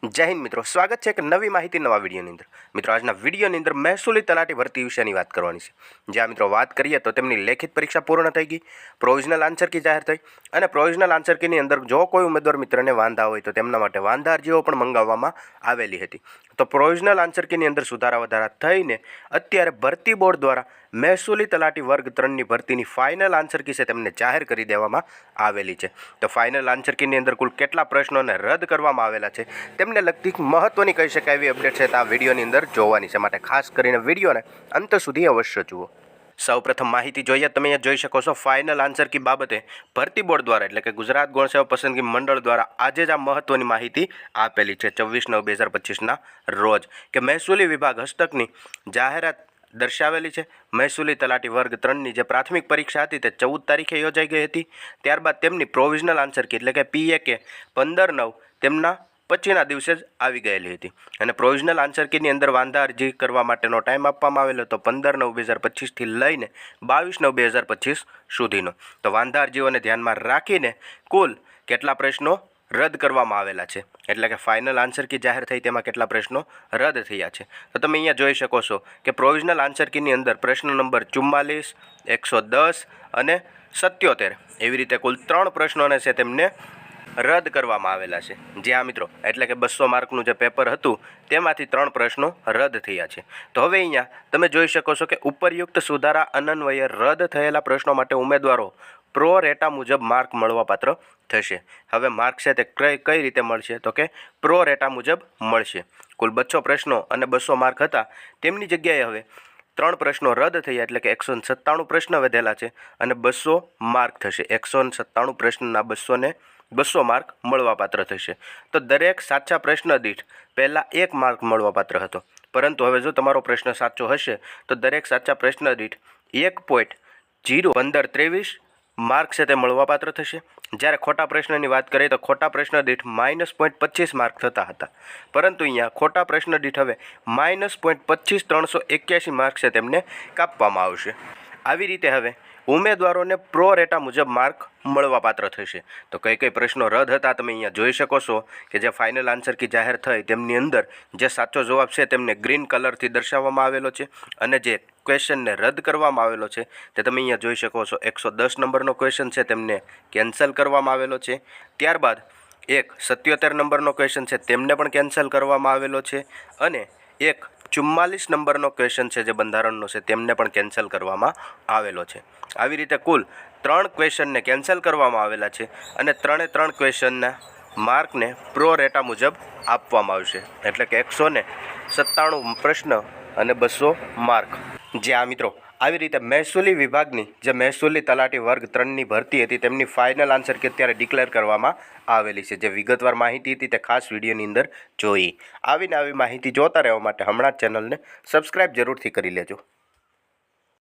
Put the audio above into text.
जय हिंद मित्रों, स्वागत है एक नवी माहिती नवा विडियोनी अंदर। मित्रों, आजना विडियोनी अंदर महसूली तलाटी भर्ती विषयनी बात करवानी छे। ज्यां मित्रों बात करीए तो तेमनी लेखित परीक्षा पूर्ण थई गई, प्रोविजनल आंसर की जाहिर थई अने प्रोविजनल आंसर कीनी अंदर जो कोई उम्मीदवार मित्रने वांधा होय तो तेमना माटे वांधा अरजीओ पण मंगाववामां आवेली हती। तो प्रोविजनल आंसर कीनी अंदर सुधारा वधारा थईने अत्यारे भर्ती बोर्ड द्वारा महसूली तलाटी वर्ग 3 ની ભરતીની ફાઇનલ આન્સર કી છે તેમને જાહેર કરી દેવામાં આવેલી છે। તો ફાઇનલ આન્સર કીની અંદર કુલ કેટલા પ્રશ્નોને રદ કરવામાં આવેલા છે તેમને લગતી મહત્વની કહી શકાય એવી અપડેટ છે આ વિડીયોની અંદર જોવાની છે, માટે ખાસ કરીને વિડીયોને અંત સુધી અવશ્ય જુઓ। સૌપ્રથમ માહિતી જોઈએ, તમે અહીંયા જોઈ શકો છો ફાઇનલ આન્સર કી બાબતે ભરતી બોર્ડ દ્વારા એટલે કે ગુજરાત ગૌણ સેવા પસંદગી મંડળ દ્વારા આજે જ આ મહત્વની માહિતી આપેલી છે 24/9/2025 રોજ કે મહેસૂલી વિભાગ હસ્તકની જાહેરાત દર્શાવેલી છે। મહેસૂલી તલાટી વર્ગ 3ની જે પ્રાથમિક પરીક્ષા હતી તે 14 તારીખે યોજાઈ ગઈ હતી। ત્યારબાદ તેમની પ્રોવિઝનલ આન્સર કી એટલે કે PAK 15/9 તેમના પછીના દિવસે જ આવી ગયેલી હતી અને પ્રોવિઝનલ આન્સર કીની અંદર વાંધા અરજી કરવા માટેનો ટાઈમ આપવામાં આવેલો હતો 15/9/2025 થી લઈને 22/9/2025 સુધીનો। તો વાંધા અરજીઓને ધ્યાનમાં રાખીને કુલ કેટલા પ્રશ્નો રદ કરવામાં આવેલા છે એટલે કે ફાઇનલ આન્સર કી જાહેર થઈ તેમાં કેટલા પ્રશ્નો રદ થયા છે તો તમે અહીંયા જોઈ શકો છો કે પ્રોવિઝનલ આન્સર કીની અંદર પ્રશ્ન નંબર 44, 110 અને 77 એવી રીતે કુલ 3 પ્રશ્નોને છે તેમને રદ કરવામાં આવેલા છે। જ્યાં મિત્રો એટલે કે 200 માર્કનું જે પેપર હતું તેમાંથી 3 પ્રશ્નો રદ થયા છે। તો હવે અહીંયા તમે જોઈ શકો છો કે ઉપરયુક્ત સુધારા અન્વયે રદ થયેલા પ્રશ્નો માટે ઉમેદવારો પ્રો રેટા મુજબ માર્ક મળવાપાત્ર થશે। હવે માર્ક છે તે કઈ રીતે મળશે તો કે પ્રો રેટા મુજબ મળશે। કુલ 200 પ્રશ્નો અને 200 માર્ક હતા તેમની જગ્યાએ હવે 3 પ્રશ્નો રદ થયા એટલે કે 197 પ્રશ્ન વધેલા છે અને 200 માર્ક થશે। 197 પ્રશ્નના 200 માર્ક મળવાપાત્ર થશે। તો દરેક સાચા પ્રશ્ન દીઠ પહેલાં 1 માર્ક મળવાપાત્ર હતો, પરંતુ હવે જો તમારો પ્રશ્ન સાચો હશે તો દરેક સાચા પ્રશ્ન દીઠ 1.01523 માર્ક છે તે મળવાપાત્ર થશે। જ્યારે ખોટા પ્રશ્નની વાત કરીએ તો ખોટા પ્રશ્ન દીઠ -0.25 માર્ક થતા હતા, પરંતુ અહીંયા ખોટા પ્રશ્ન દીઠ હવે -0.25381 માર્ક છે તેમને કાપવામાં આવશે। આવી રીતે હવે ઉમેદવારોને પ્રો રેટા મુજબ માર્ક મળવાપાત્ર થશે। તો કઈ કઈ પ્રશ્નો રદ હતા તમે અહીંયા જોઈ શકો છો કે જે ફાઇનલ આન્સર કી જાહેર થઈ તેમની અંદર જે સાચો જવાબ છે તેમને ગ્રીન કલરથી દર્શાવવામાં આવેલો છે અને જે ક્વેશ્ચનને રદ કરવામાં આવેલો છે તે તમે અહીંયા જોઈ શકો છો 110 નંબરનો ક્વેશ્ચન છે તેમને કેન્સલ કરવામાં આવેલો છે। ત્યારબાદ એક 77 નંબરનો ક્વેશ્ચન છે તેમને પણ કેન્સલ કરવામાં આવેલો છે અને એક 44 નંબરનો ક્વેશ્ચન છે જે બંધારણનો છે તેમને પણ કેન્સલ કરવામાં આવેલો છે। આવી રીતે કુલ 3 ક્વેશ્ચનને કેન્સલ કરવામાં આવેલા છે અને 3 ક્વેશ્ચનના માર્કને પ્રો રેટા મુજબ આપવામાં આવશે એટલે કે 197 પ્રશ્ન અને 200 માર્ક। જે આ મિત્રો આવી રીતે મહેસૂલી વિભાગની જે મહેસૂલી તલાટી વર્ગ 3ની ભરતી હતી તેમની ફાઇનલ આન્સર કે અત્યારે ડિક્લેર કરવામાં આવેલી છે। જે વિગતવાર માહિતી હતી તે ખાસ વિડીયોની અંદર જોઈ। આવીને આવી માહિતી જોતા રહેવા માટે હમણાં જ ચેનલને સબસ્ક્રાઈબ જરૂરથી કરી લેજો।